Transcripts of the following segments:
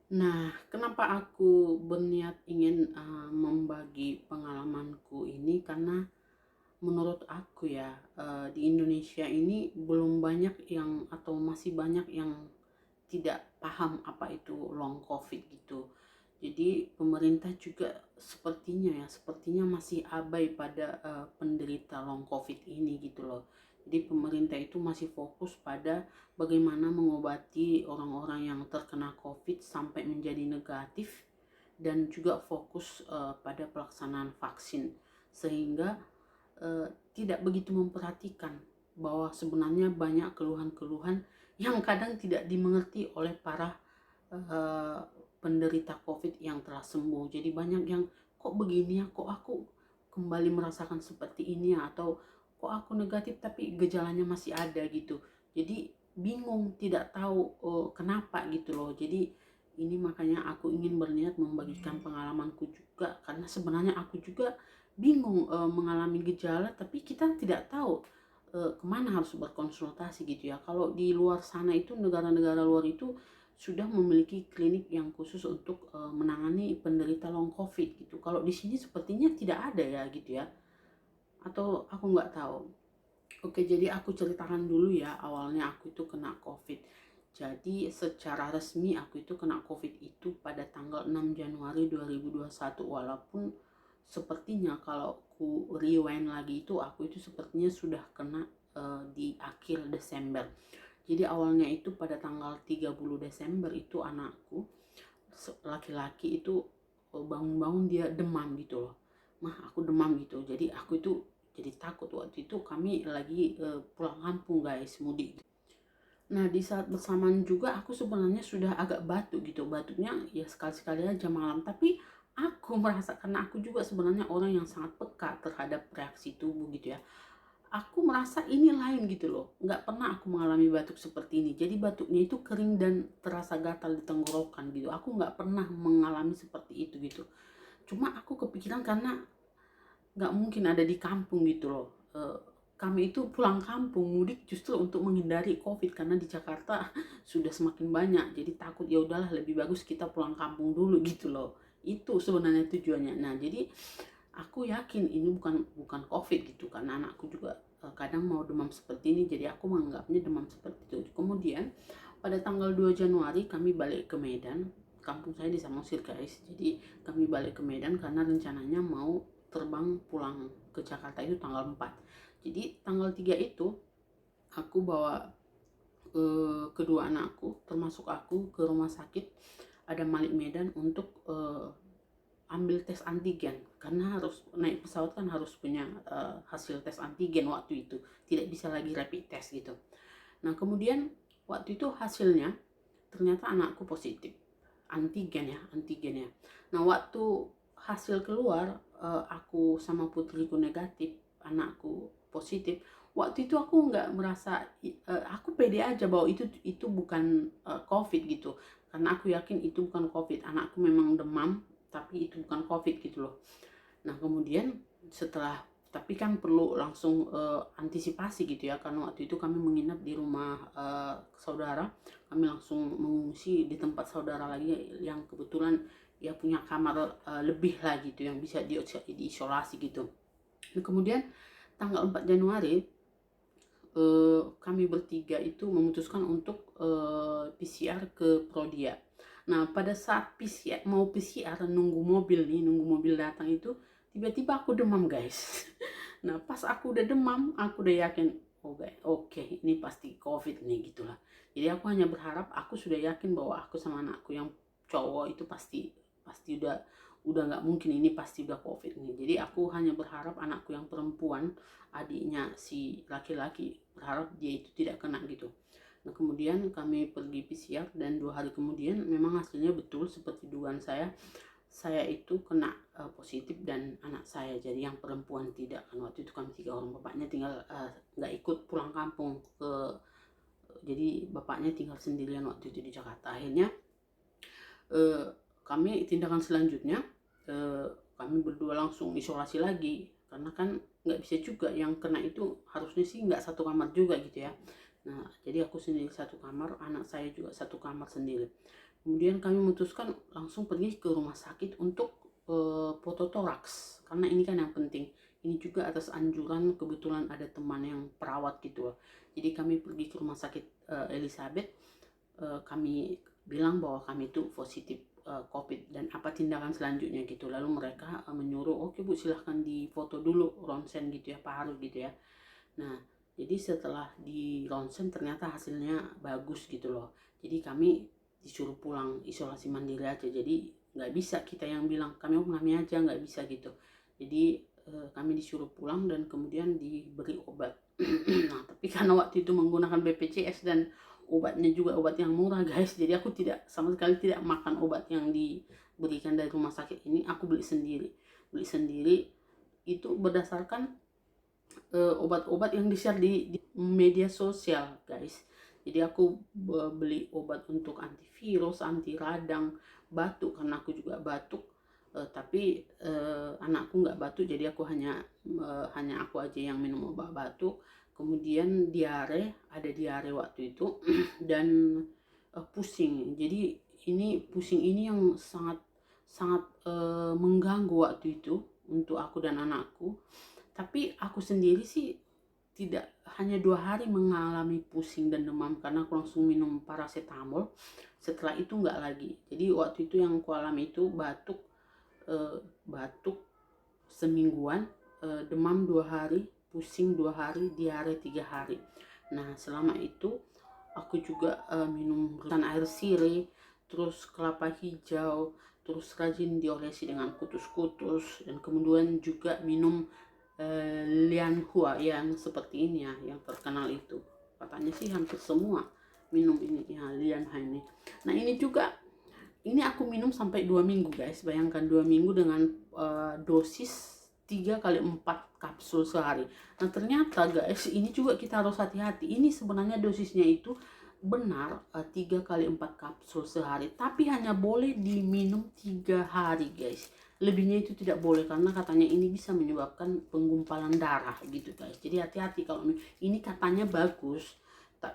Nah, kenapa aku berniat ingin, membagi pengalamanku ini karena menurut aku ya, di Indonesia ini belum banyak yang atau masih banyak yang tidak paham apa itu long covid gitu. Jadi pemerintah juga sepertinya masih abai pada penderita long covid ini gitu loh. Jadi pemerintah itu masih fokus pada bagaimana mengobati orang-orang yang terkena covid sampai menjadi negatif, dan juga fokus pada pelaksanaan vaksin, sehingga tidak begitu memperhatikan bahwa sebenarnya banyak keluhan-keluhan yang kadang tidak dimengerti oleh para eh, penderita COVID yang telah sembuh. Jadi banyak yang kok begini ya, kok aku kembali merasakan seperti ini ya, atau kok aku negatif tapi gejalanya masih ada gitu. Jadi bingung, tidak tahu kenapa gitu loh. Jadi ini makanya aku ingin berniat membagikan pengalamanku juga, karena sebenarnya aku juga bingung mengalami gejala tapi kita tidak tahu kemana harus berkonsultasi gitu ya. Kalau di luar sana itu, negara-negara luar itu sudah memiliki klinik yang khusus untuk menangani penderita long covid gitu. Kalau di sini sepertinya tidak ada ya gitu ya, atau aku nggak tahu. Oke, jadi aku ceritakan dulu ya, awalnya aku itu kena covid. Jadi secara resmi aku itu kena covid itu pada tanggal 6 Januari 2021, walaupun sepertinya kalau ku rewind lagi itu aku itu sepertinya sudah kena di akhir Desember. Jadi awalnya itu pada tanggal 30 Desember itu anakku laki-laki itu bangun-bangun dia demam gitu loh. Mah, aku demam gitu. Jadi aku itu jadi takut. Waktu itu kami lagi pulang kampung guys, mudik. Nah, di saat bersamaan juga aku sebenarnya sudah agak batuk gitu. Batuknya ya sekali-sekali aja malam, tapi aku merasakan, aku juga sebenarnya orang yang sangat peka terhadap reaksi tubuh gitu ya. Aku merasa ini lain gitu loh. Nggak pernah aku mengalami batuk seperti ini. Jadi batuknya itu kering dan terasa gatal di tenggorokan gitu. Aku nggak pernah mengalami seperti itu gitu. Cuma aku kepikiran karena nggak mungkin ada di kampung gitu loh. Kami itu pulang kampung mudik justru untuk menghindari covid, karena di Jakarta sudah semakin banyak, jadi takut. Ya udahlah, lebih bagus kita pulang kampung dulu gitu loh. Itu sebenarnya tujuannya. Nah, jadi aku yakin ini bukan bukan covid gitu, karena anakku juga kadang mau demam seperti ini, jadi aku menganggapnya demam seperti itu. Kemudian pada tanggal 2 Januari kami balik ke Medan. Kampung saya di Samosir guys. Jadi kami balik ke Medan karena rencananya mau terbang pulang ke Jakarta itu tanggal 4. Jadi tanggal 3 itu aku bawa kedua anakku termasuk aku ke rumah sakit ada Malik Medan untuk ambil tes antigen, karena harus naik pesawat kan harus punya hasil tes antigen waktu itu, tidak bisa lagi rapid test gitu. Nah, kemudian waktu itu hasilnya ternyata anakku positif antigen ya. Nah, waktu hasil keluar aku sama putriku negatif, anakku positif. Waktu itu aku nggak merasa, aku pede aja bahwa itu bukan covid gitu, karena aku yakin itu bukan covid. Anakku memang demam tapi itu bukan covid gitu loh. Nah, kemudian setelah, tapi kan perlu langsung antisipasi gitu ya, karena waktu itu kami menginap di rumah saudara. Kami langsung mengungsi di tempat saudara lagi yang kebetulan ya punya kamar lebih lagi gitu yang bisa diisolasi gitu. Nah, kemudian tanggal 4 Januari kami bertiga itu memutuskan untuk PCR ke Prodia. Nah, pada saat mau PCR, nunggu mobil datang itu, tiba-tiba aku demam guys. Nah, pas aku udah demam, aku udah yakin, oh guys, oke, ini pasti COVID nih gitulah. Jadi aku hanya berharap, aku sudah yakin bahwa aku sama anakku yang cowok itu pasti pasti udah nggak mungkin, ini pasti udah COVID nih. Jadi aku hanya berharap anakku yang perempuan, adiknya si laki-laki, berharap dia itu tidak kena gitu. Nah, kemudian kami pergi PCR dan 2 hari kemudian memang hasilnya betul seperti dugaan saya itu kena positif, dan anak saya jadi yang perempuan tidak. Kan waktu itu kami 3 orang, bapaknya tinggal nggak ikut pulang kampung jadi bapaknya tinggal sendirian waktu itu di Jakarta. Akhirnya kami tindakan selanjutnya, kami berdua langsung isolasi lagi, karena kan nggak bisa juga yang kena itu, harusnya sih nggak satu kamar juga gitu ya. Nah, jadi aku sendiri satu kamar, anak saya juga satu kamar sendiri. Kemudian kami memutuskan langsung pergi ke rumah sakit untuk fototoraks, karena ini kan yang penting. Ini juga atas anjuran, kebetulan ada teman yang perawat gitu loh. Jadi kami pergi ke rumah sakit Elizabeth, kami bilang bahwa kami itu positif COVID dan apa tindakan selanjutnya gitu. Lalu mereka menyuruh, oke Bu, silahkan difoto dulu, ronsen gitu ya, paru gitu ya. Nah, jadi setelah di ronsen ternyata hasilnya bagus gitu loh. Jadi kami disuruh pulang isolasi mandiri aja. Jadi nggak bisa kita yang bilang kami aja, nggak bisa gitu. Jadi kami disuruh pulang dan kemudian diberi obat. Nah, tapi karena waktu itu menggunakan BPJS dan obatnya juga obat yang murah guys, jadi aku tidak sama sekali tidak makan obat yang diberikan dari rumah sakit ini. Aku beli sendiri itu berdasarkan obat-obat yang di-share di media sosial guys. Jadi aku beli obat untuk antivirus, anti radang, batuk karena aku juga batuk. Tapi anakku nggak batuk, jadi aku hanya aku aja yang minum obat batuk. Kemudian ada diare waktu itu dan pusing. Jadi pusing ini yang sangat sangat mengganggu waktu itu untuk aku dan anakku. Tapi aku sendiri sih tidak hanya 2 hari mengalami pusing dan demam karena aku langsung minum paracetamol. Setelah itu nggak lagi. Jadi waktu itu yang aku alami itu batuk semingguan, demam 2 hari, pusing 2 hari, diare 3 hari. Nah selama itu aku juga minum air sirih, terus kelapa hijau, terus rajin diolesi dengan kutus-kutus, dan kemudian juga minum Lianhua yang seperti ini ya, yang terkenal itu. Katanya sih hampir semua minum ini ya, Lianhua ini. Nah ini juga, ini aku minum sampai 2 minggu guys. Bayangkan 2 minggu dengan dosis 3x4 kapsul sehari. Nah ternyata guys, ini juga kita harus hati-hati. Ini sebenarnya dosisnya itu benar 3x4 kapsul sehari, tapi hanya boleh diminum 3 hari guys. Lebihnya itu tidak boleh karena katanya ini bisa menyebabkan penggumpalan darah gitu guys. Jadi hati-hati kalau ini katanya bagus,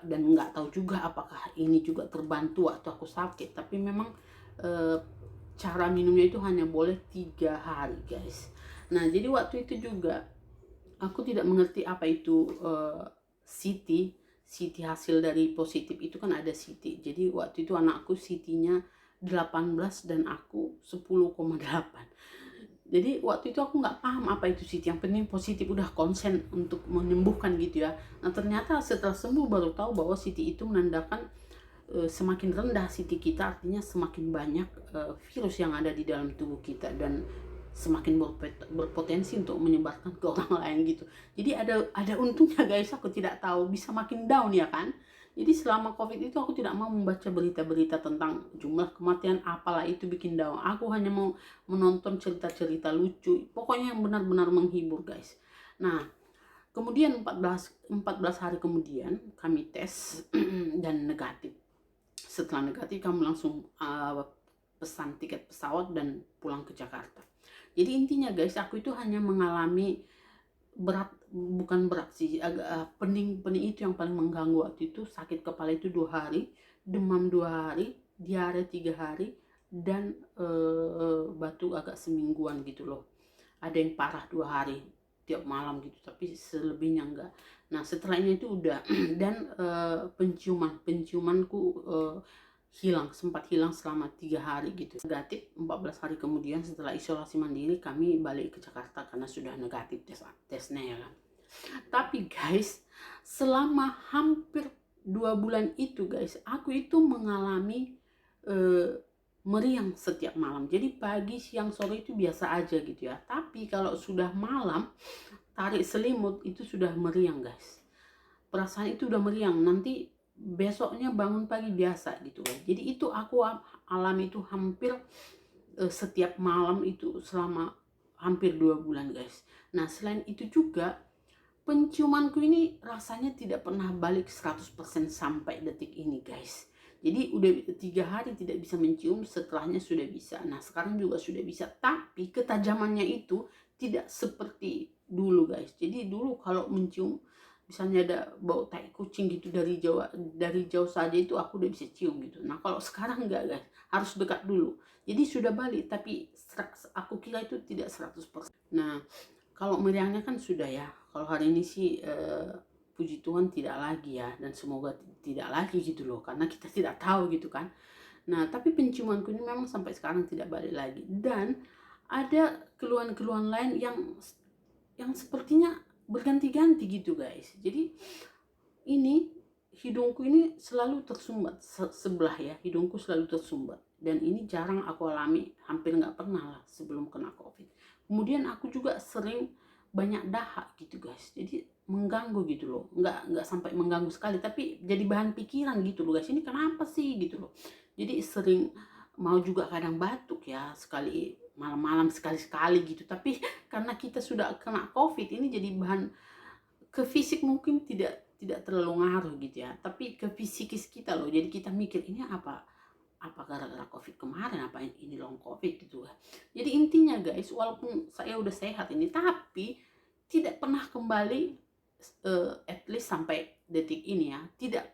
dan nggak tahu juga apakah ini juga terbantu waktu aku sakit. Tapi memang cara minumnya itu hanya boleh 3 hari guys. Nah jadi waktu itu juga aku tidak mengerti apa itu CT hasil dari positif itu kan ada CT. Jadi waktu itu anakku CT-nya 18 dan aku 10,8. Jadi waktu itu aku nggak paham apa itu CT, yang penting positif, udah konsen untuk menyembuhkan gitu ya. Nah ternyata setelah sembuh baru tahu bahwa CT itu menandakan semakin rendah CT kita artinya semakin banyak virus yang ada di dalam tubuh kita dan semakin berpotensi untuk menyebarkan ke orang lain gitu. Jadi ada untungnya guys, aku tidak tahu, bisa makin down ya kan. Jadi selama COVID itu aku tidak mau membaca berita-berita tentang jumlah kematian, apalah itu bikin down. Aku hanya mau menonton cerita-cerita lucu, pokoknya yang benar-benar menghibur guys. Nah kemudian 14 hari kemudian kami tes dan negatif. Setelah negatif kamu langsung pesan tiket pesawat dan pulang ke Jakarta. Jadi intinya guys, aku itu hanya mengalami bukan berat sih, agak pening itu yang paling mengganggu waktu itu. Sakit kepala itu 2 hari, demam 2 hari, diare 3 hari, dan batuk agak semingguan gitu loh. Ada yang parah 2 hari tiap malam gitu, tapi selebihnya enggak. Nah setelahnya itu udah dan penciumanku sempat hilang selama 3 hari gitu. Negatif 14 hari kemudian setelah isolasi mandiri kami balik ke Jakarta karena sudah negatif tesnya ya kan. Tapi guys, selama hampir 2 bulan itu guys, aku itu mengalami meriang setiap malam. Jadi pagi, siang, sore itu biasa aja gitu ya. Tapi kalau sudah malam, tarik selimut itu sudah meriang guys. Perasaan itu udah meriang, nanti besoknya bangun pagi biasa gitu kan. Jadi itu aku alami itu hampir setiap malam itu selama hampir 2 bulan guys. Nah selain itu juga penciumanku ini rasanya tidak pernah balik 100% sampai detik ini guys. Jadi udah 3 hari tidak bisa mencium, setelahnya sudah bisa. Nah sekarang juga sudah bisa, tapi ketajamannya itu tidak seperti dulu guys. Jadi dulu kalau mencium misalnya ada bau tai kucing gitu dari jauh saja itu aku udah bisa cium gitu. Nah kalau sekarang enggak guys, harus dekat dulu. Jadi sudah balik tapi aku kira itu tidak 100%. Nah kalau meriangnya kan sudah ya. Kalau hari ini sih puji Tuhan tidak lagi ya, dan semoga tidak lagi gitu loh, karena kita tidak tahu gitu kan. Nah tapi penciumanku ini memang sampai sekarang tidak balik lagi, dan ada keluhan-keluhan lain yang sepertinya berganti-ganti gitu guys. Jadi ini hidungku ini selalu tersumbat sebelah ya, hidungku selalu tersumbat, dan ini jarang aku alami, hampir nggak pernah lah sebelum kena covid. Kemudian aku juga sering banyak dahak gitu guys, jadi mengganggu gitu loh, nggak sampai mengganggu sekali tapi jadi bahan pikiran gitu loh guys, ini kenapa sih gitu loh. Jadi sering mau juga kadang batuk ya, sekali malam-malam sekali-sekali gitu, tapi karena kita sudah kena covid ini jadi bahan ke fisik mungkin tidak terlalu ngaruh gitu ya, tapi ke psikis kita loh. Jadi kita mikir ini apa gara-gara covid kemarin, apa ini long covid gitu ya. Jadi intinya guys, walaupun saya udah sehat ini tapi tidak pernah kembali, at least sampai detik ini ya, tidak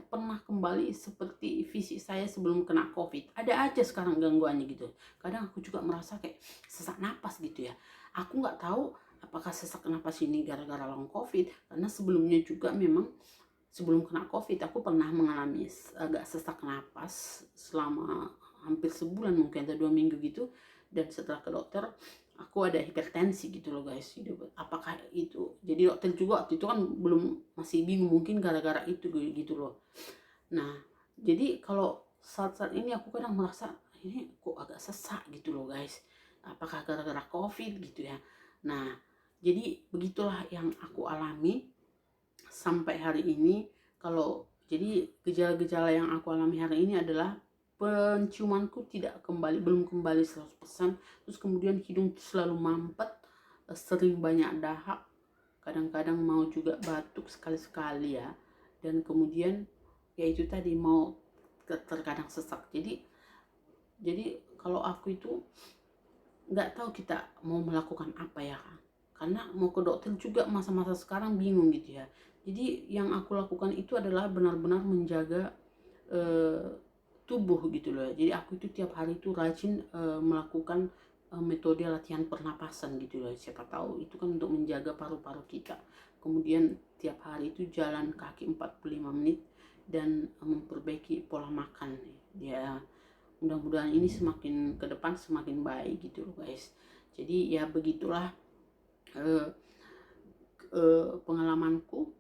pernah kembali seperti fisik saya sebelum kena covid. Ada aja sekarang gangguannya gitu. Kadang aku juga merasa kayak sesak napas gitu ya. Aku nggak tahu apakah sesak napas ini gara-gara long covid, karena sebelumnya juga memang sebelum kena covid aku pernah mengalami agak sesak napas selama hampir sebulan mungkin atau 2 minggu gitu, dan setelah ke dokter aku ada hipertensi gitu loh guys. Apakah itu, jadi dokter juga waktu itu kan belum, masih bingung, mungkin gara-gara itu gitu loh. Nah jadi kalau saat-saat ini aku kadang merasa ini kok agak sesak gitu loh guys, apakah gara-gara covid gitu ya. Nah jadi begitulah yang aku alami sampai hari ini. Kalau jadi gejala-gejala yang aku alami hari ini adalah penciumanku belum kembali 100%, terus kemudian hidung selalu mampet, sering banyak dahak, kadang-kadang mau juga batuk sekali-sekali ya, dan kemudian ya itu tadi mau terkadang sesak. Jadi kalau aku itu nggak tahu kita mau melakukan apa ya, karena mau ke dokter juga masa-masa sekarang bingung gitu ya. Jadi yang aku lakukan itu adalah benar-benar menjaga tubuh gitu loh. Jadi aku itu tiap hari itu rajin melakukan metode latihan pernapasan gitu loh. Siapa tahu itu kan untuk menjaga paru-paru kita. Kemudian tiap hari itu jalan kaki 45 menit dan memperbaiki pola makan ya. Mudah-mudahan ini semakin ke depan semakin baik gitu loh guys. Jadi ya begitulah uh, pengalamanku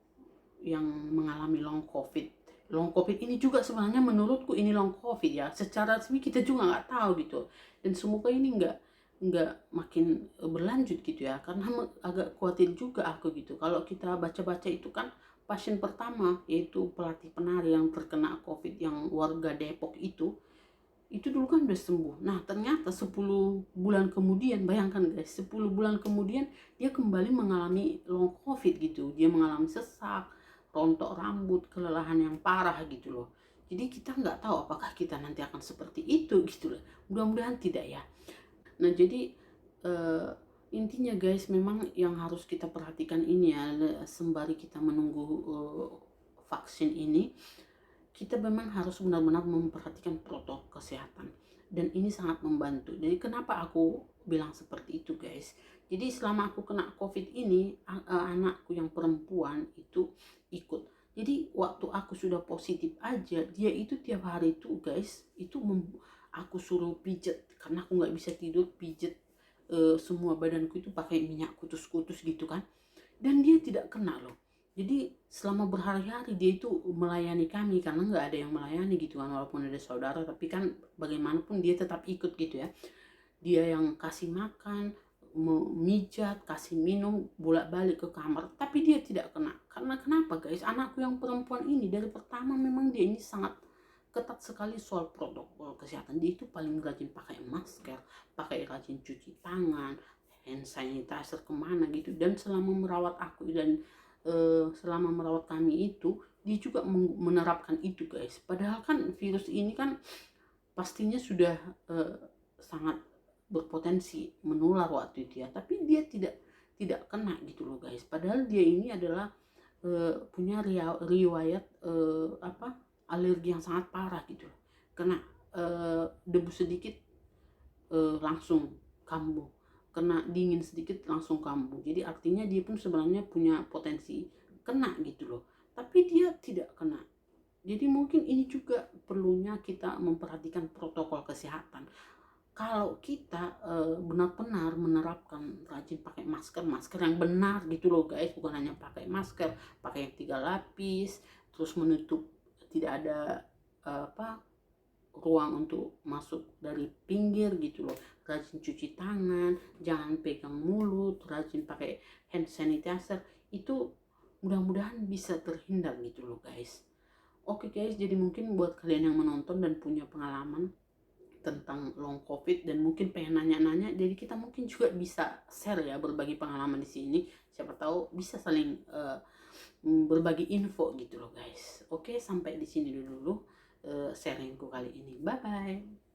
yang mengalami long covid. Long covid ini juga sebenarnya menurutku ini long covid ya, secara resmi kita juga nggak tahu gitu, dan semoga ini nggak makin berlanjut gitu ya, karena agak khawatir juga aku gitu. Kalau kita baca-baca itu kan pasien pertama yaitu pelatih penari yang terkena covid yang warga Depok itu dulu kan udah sembuh. Nah ternyata 10 bulan kemudian, bayangkan guys, 10 bulan kemudian dia kembali mengalami long covid gitu. Dia mengalami sesak, rontok rambut, kelelahan yang parah gitu loh. Jadi kita nggak tahu apakah kita nanti akan seperti itu gitu loh. Mudah-mudahan tidak ya. Nah jadi intinya guys, memang yang harus kita perhatikan ini ya, sembari kita menunggu vaksin ini, kita memang harus benar-benar memperhatikan protokol kesehatan, dan ini sangat membantu. Jadi kenapa aku bilang seperti itu guys, jadi selama aku kena covid ini anakku yang perempuan itu ikut. Jadi waktu aku sudah positif aja, dia itu tiap hari itu guys itu aku suruh pijet, karena aku nggak bisa tidur, pijet semua badanku itu pakai minyak kutus-kutus gitu kan, dan dia tidak kena loh. Jadi selama berhari-hari dia itu melayani kami, karena nggak ada yang melayani gitu kan, walaupun ada saudara, tapi kan bagaimanapun dia tetap ikut gitu ya. Dia yang kasih makan, memijat, kasih minum, bolak-balik ke kamar, tapi dia tidak kena. Karena kenapa guys, anakku yang perempuan ini dari pertama memang dia ini sangat ketat sekali soal protokol kesehatan. Dia itu paling rajin pakai masker, pakai rajin cuci tangan, hand sanitizer kemana gitu. Dan selama merawat aku dan selama merawat kami itu, dia juga menerapkan itu guys. Padahal kan virus ini kan pastinya sudah sangat berpotensi menular waktu itu ya, tapi dia tidak kena gitu loh guys. Padahal dia ini adalah punya riwayat alergi yang sangat parah gitu loh. Kena debu sedikit langsung kambuh, kena dingin sedikit langsung kambuh. Jadi artinya dia pun sebenarnya punya potensi kena gitu loh, tapi dia tidak kena. Jadi mungkin ini juga perlunya kita memperhatikan protokol kesehatan. Kalau kita benar-benar menerapkan rajin pakai masker yang benar gitu loh guys, bukan hanya pakai masker, pakai yang 3 lapis, terus menutup, tidak ada ruang untuk masuk dari pinggir gitu loh, rajin cuci tangan, jangan pegang mulut, rajin pakai hand sanitizer, itu mudah-mudahan bisa terhindar gitu loh guys. Oke guys, jadi mungkin buat kalian yang menonton dan punya pengalaman tentang long covid dan mungkin pengen nanya-nanya, jadi kita mungkin juga bisa share ya, berbagi pengalaman di sini, siapa tahu bisa saling berbagi info gitu loh guys. Oke, sampai di sini dulu sharingku kali ini, bye bye.